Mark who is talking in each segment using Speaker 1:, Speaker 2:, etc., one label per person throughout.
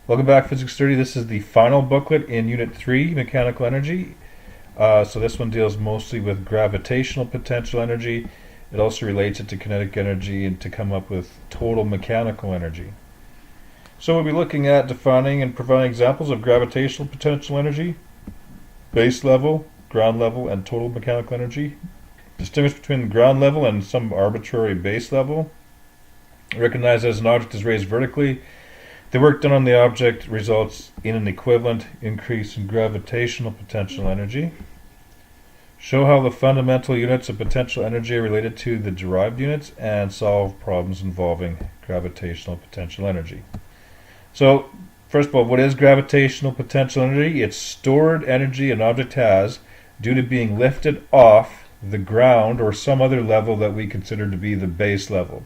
Speaker 1: Welcome back, Physics 30. This is the final booklet in Unit 3, Mechanical Energy. So this one deals mostly with gravitational potential energy. It also relates it to kinetic energy and to come up with total mechanical energy. So we'll be looking at defining and providing examples of gravitational potential energy, base level, ground level, and total mechanical energy. Distinguish between the ground level and some arbitrary base level. Recognize as an object is raised vertically, the work done on the object results in an equivalent increase in gravitational potential energy. Show how the fundamental units of potential energy are related to the derived units, and solve problems involving gravitational potential energy. So, first of all, what is gravitational potential energy? It's stored energy an object has due to being lifted off the ground or some other level that we consider to be the base level.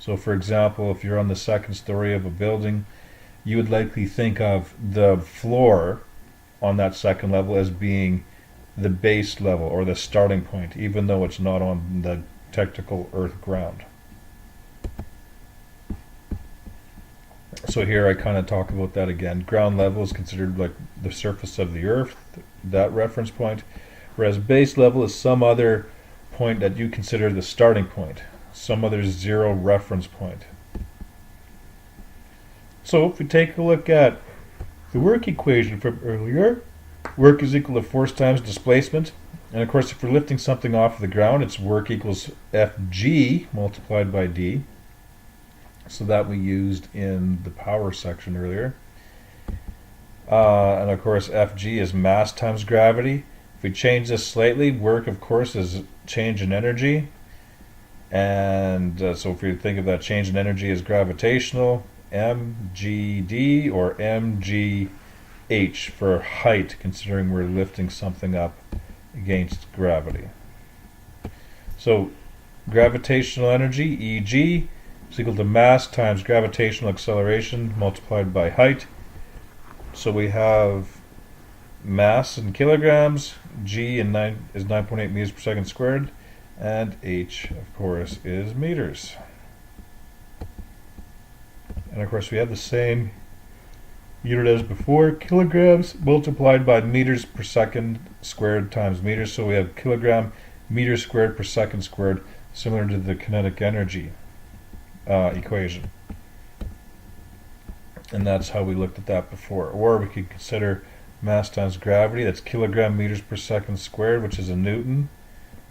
Speaker 1: So for example, if you're on the second story of a building, you would likely think of the floor on that second level as being the base level or the starting point, even though it's not on the technical earth ground. So here I kind of talk about that again. Ground level is considered like the surface of the earth, that reference point, whereas base level is some other point that you consider the starting point, some other zero reference point. So if we take a look at the work equation from earlier, work is equal to force times displacement. And of course, if we're lifting something off the ground, it's work equals Fg multiplied by d. So that we used in the power section earlier. And of course, Fg is mass times gravity. If we change this slightly, work, of course, is change in energy. And so if we think of that change in energy as gravitational, mgd or mgh for height, considering we're lifting something up against gravity. So gravitational energy, Eg, is equal to mass times gravitational acceleration multiplied by height. So we have mass in kilograms, g is 9.8 meters per second squared, and h, of course, is meters. And of course we have the same unit as before, kilograms multiplied by meters per second squared times meters. So we have kilogram meters squared per second squared, similar to the kinetic energy equation. And that's how we looked at that before. Or we could consider mass times gravity, that's kilogram meters per second squared, which is a Newton.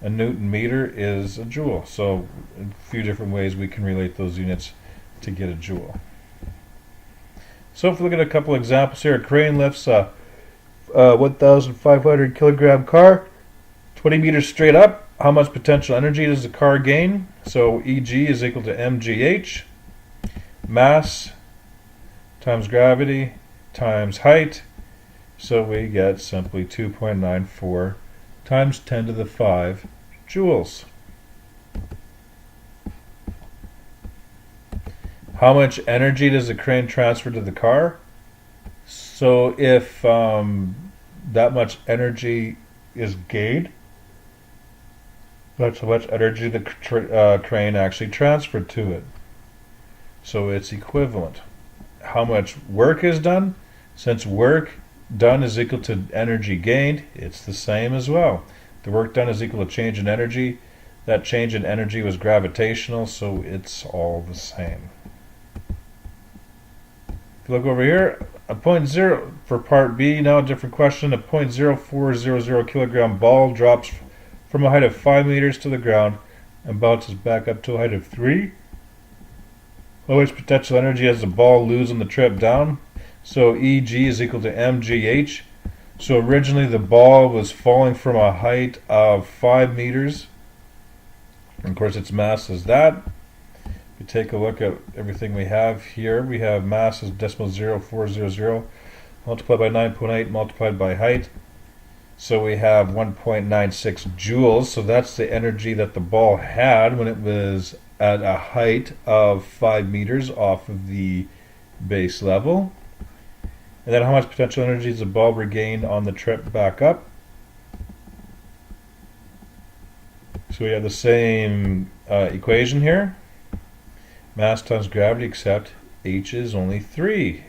Speaker 1: A Newton meter is a joule. So a few different ways we can relate those units to get a joule. So if we look at a couple examples here, a crane lifts a 1,500 kilogram car 20 meters straight up. How much potential energy does the car gain? So Eg is equal to mgh, mass times gravity times height. So we get simply 2.94 times 10 to the 5 joules. How much energy does the crane transfer to the car? So if that much energy is gained, that's how much energy the crane actually transferred to it. So it's equivalent. How much work is done? Since work done is equal to energy gained, it's the same as well. The work done is equal to change in energy. That change in energy was gravitational, so it's all the same. If you look over here, a 0.0 for part B, now a different question. A 0.0400 kilogram ball drops from a height of 5 meters to the ground and bounces back up to a height of 3. How much potential energy does the ball lose on the trip down? So Eg is equal to mgh. So originally the ball was falling from a height of 5 meters. And of course its mass is that. If you take a look at everything we have here, we have mass as decimal 0.0400 multiplied by 9.8 multiplied by height. So we have 1.96 joules. So that's the energy that the ball had when it was at a height of 5 meters off of the base level. And then how much potential energy does the ball regain on the trip back up? So we have the same equation here. Mass times gravity, except h is only 3.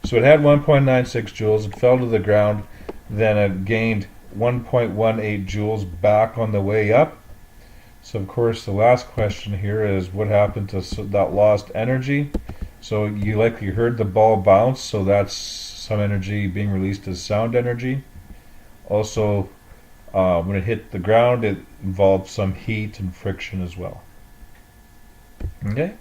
Speaker 1: So it had 1.96 joules, it fell to the ground, then it gained 1.18 joules back on the way up. So of course the last question here is what happened to that lost energy? So you likely heard the ball bounce, so that's some energy being released as sound energy. Also, when it hit the ground, it involved some heat and friction as well. Okay.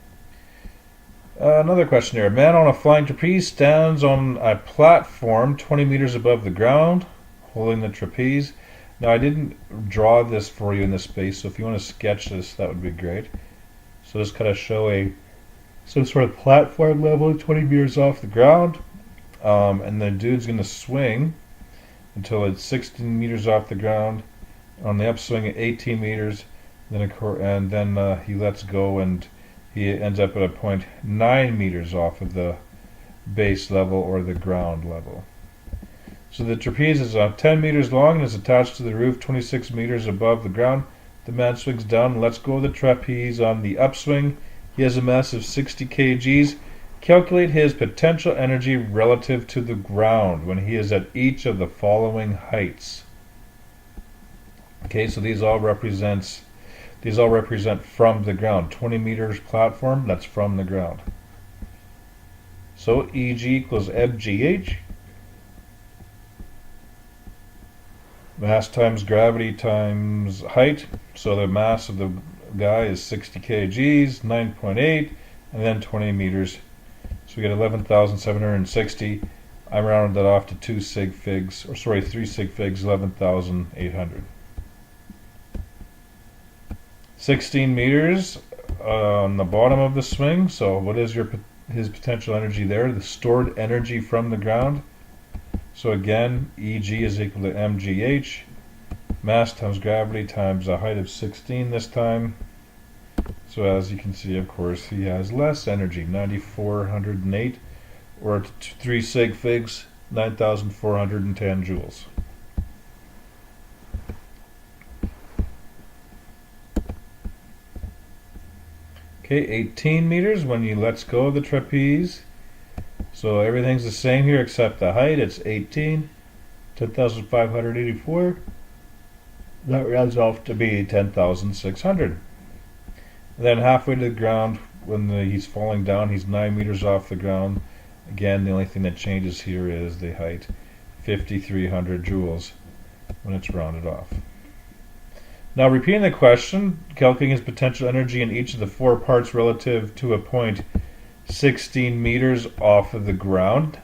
Speaker 1: Another question here. A man on a flying trapeze stands on a platform 20 meters above the ground, holding the trapeze. Now, I didn't draw this for you in this space, so if you want to sketch this, that would be great. So just kind of show some sort of platform level 20 meters off the ground, and the dude's going to swing until it's 16 meters off the ground. On the upswing at 18 meters, then he lets go, and he ends up at a point 9 meters off of the base level or the ground level. So the trapeze is 10 meters long and is attached to the roof 26 meters above the ground. The man swings down and lets go of the trapeze on the upswing. He has a mass of 60 kgs. Calculate his potential energy relative to the ground when he is at each of the following heights. Okay, so these all represent from the ground. 20 meters platform, that's from the ground. So Eg equals mgh. Mass times gravity times height. So the mass of the guy is 60 kgs, 9.8, and then 20 meters. So we get 11,760. I rounded that off to 3 sig figs, 11,800. 16 meters on the bottom of the swing. So what is his potential energy there? The stored energy from the ground. So again, Eg is equal to mgh, mass times gravity times a height of 16 this time. So as you can see, of course, he has less energy, 9,408, or 3 sig figs, 9,410 joules. Okay, 18 meters when he lets go of the trapeze. So everything's the same here except the height. It's 18, 10,584. That rounds off to be 10,600. Then halfway to the ground, when he's falling down, he's 9 meters off the ground. Again, the only thing that changes here is the height, 5,300 joules when it's rounded off. Now, repeating the question, calculating his potential energy in each of the 4 parts relative to a point 16 meters off of the ground.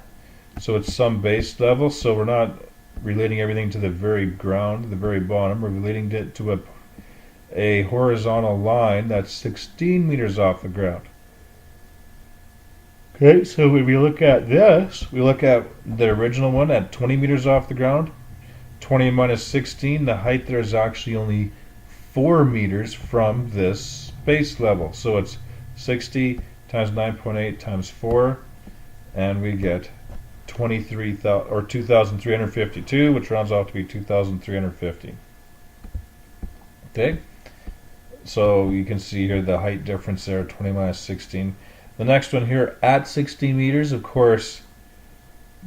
Speaker 1: So it's some base level, so we're not relating everything to the very ground, the very bottom. We're relating it to a horizontal line that's 16 meters off the ground. Okay, so when we look at this, we look at the original one at 20 meters off the ground. 20 minus 16, the height there is actually only 4 meters from this base level. So it's 60 times 9.8 times 4, and we get 2,352, which rounds off to be 2,350. Okay, so you can see here the height difference there, 20 minus 16. The next one here at 16 meters, of course,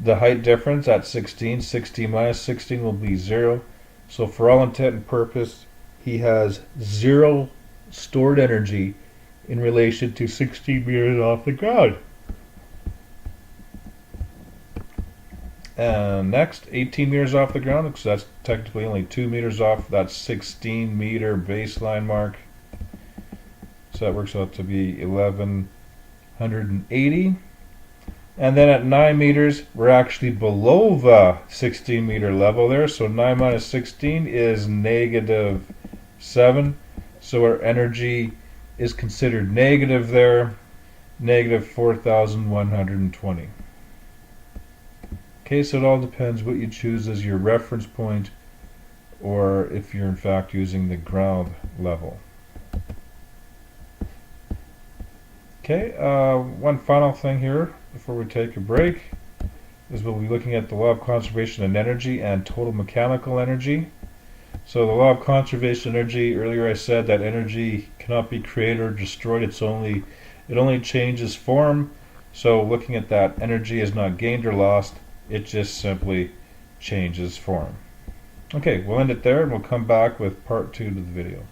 Speaker 1: the height difference at 16, 60 minus 16 will be 0. So for all intent and purpose, he has 0 stored energy in relation to 16 meters off the ground. And next, 18 meters off the ground, because that's technically only 2 meters off that 16 meter baseline mark. So that works out to be 1,180. And then at 9 meters, we're actually below the 16 meter level there. So 9 minus 16 is negative 7. So our energy is considered negative there, negative 4,120. Okay, so it all depends what you choose as your reference point, or if you're in fact using the ground level. Okay, one final thing here before we take a break is we'll be looking at the law of conservation of energy and total mechanical energy. So the law of conservation energy, earlier I said that energy cannot be created or destroyed. It only changes form. So looking at that, energy is not gained or lost, it just simply changes form. Okay, we'll end it there and we'll come back with part 2 to the video.